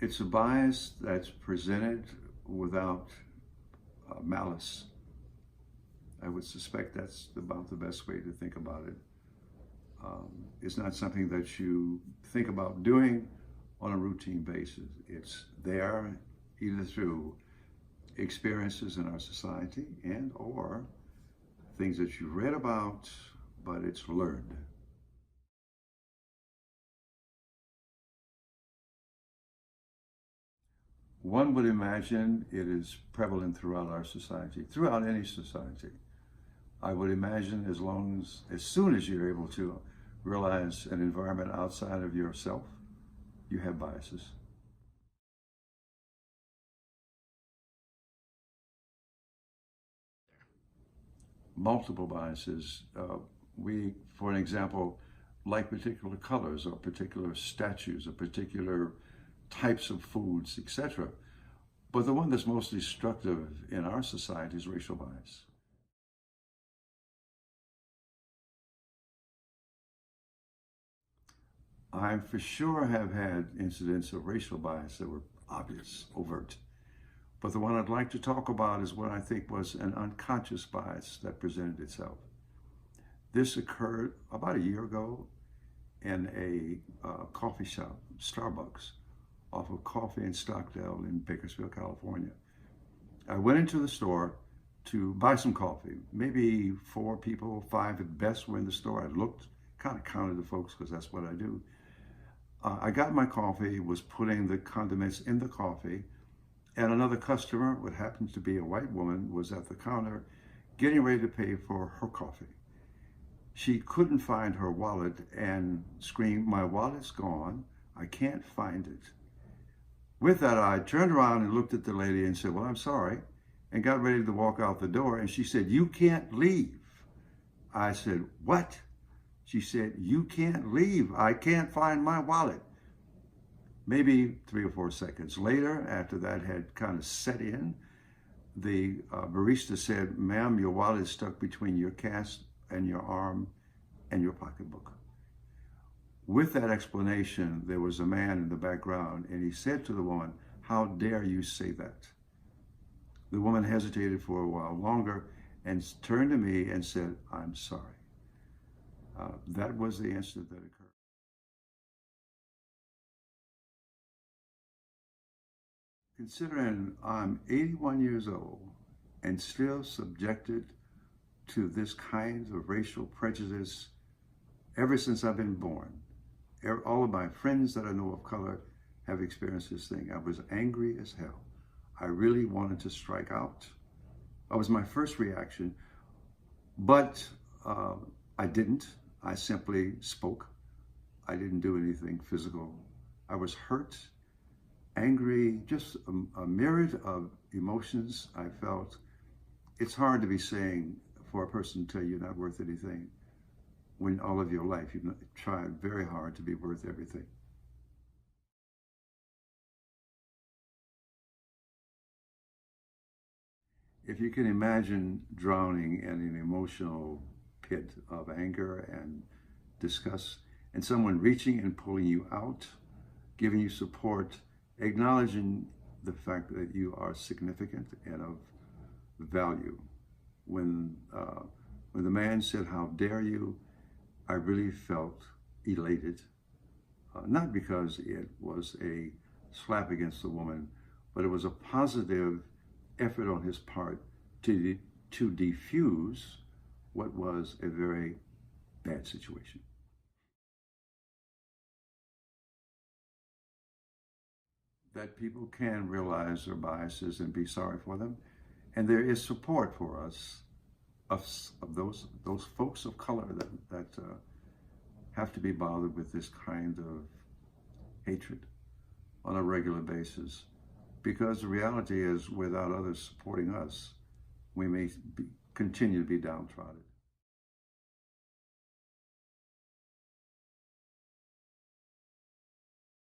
It's a bias that's presented without malice. I would suspect that's about the best way to think about it. It's not something that you think about doing on a routine basis. It's there either through experiences in our society and or things that you read about, but it's learned. One would imagine it is prevalent throughout our society, throughout any society. I would imagine as soon as you're able to realize an environment outside of yourself, you have biases. Multiple biases. For an example, like particular colors or particular statues or particular types of foods, etc. But the one that's most destructive in our society is racial bias. I for sure have had incidents of racial bias that were obvious, overt. But the one I'd like to talk about is what I think was an unconscious bias that presented itself. This occurred about a year ago in a coffee shop, Starbucks, off of Coffee in Stockdale in Bakersfield, California. I went into the store to buy some coffee. Maybe 4 people, 5 at best were in the store. I looked, kind of counted the folks because that's what I do. I got my coffee, was putting the condiments in the coffee, and another customer, what happens to be a white woman, was at the counter getting ready to pay for her coffee. She couldn't find her wallet and screamed, "My wallet's gone, I can't find it." With that, I turned around and looked at the lady and said, "Well, I'm sorry," and got ready to walk out the door, and she said, "You can't leave." I said, "What?" She said, "You can't leave. I can't find my wallet." Maybe 3 or 4 seconds later, after that had kind of set in, the barista said, "Ma'am, your wallet is stuck between your cast and your arm and your pocketbook." With that explanation, there was a man in the background, and he said to the woman, "How dare you say that?" The woman hesitated for a while longer and turned to me and said, "I'm sorry." That was the incident that occurred. Considering I'm 81 years old and still subjected to this kind of racial prejudice ever since I've been born, all of my friends that I know of color have experienced this thing. I was angry as hell. I really wanted to strike out. That was my first reaction, but I didn't. I simply spoke. I didn't do anything physical. I was hurt, angry, just a myriad of emotions I felt. It's hard to be saying for a person to tell you you're not worth anything when all of your life you've tried very hard to be worth everything. If you can imagine drowning in an emotional pit of anger and disgust, and someone reaching and pulling you out, giving you support, acknowledging the fact that you are significant and of value. When the man said, "How dare you?" I really felt elated, not because it was a slap against the woman, but it was a positive effort on his part to defuse what was a very bad situation. That people can realize their biases and be sorry for them, and there is support for us of those folks of color that have to be bothered with this kind of hatred on a regular basis, because the reality is, without others supporting us, we may continue to be downtrodden.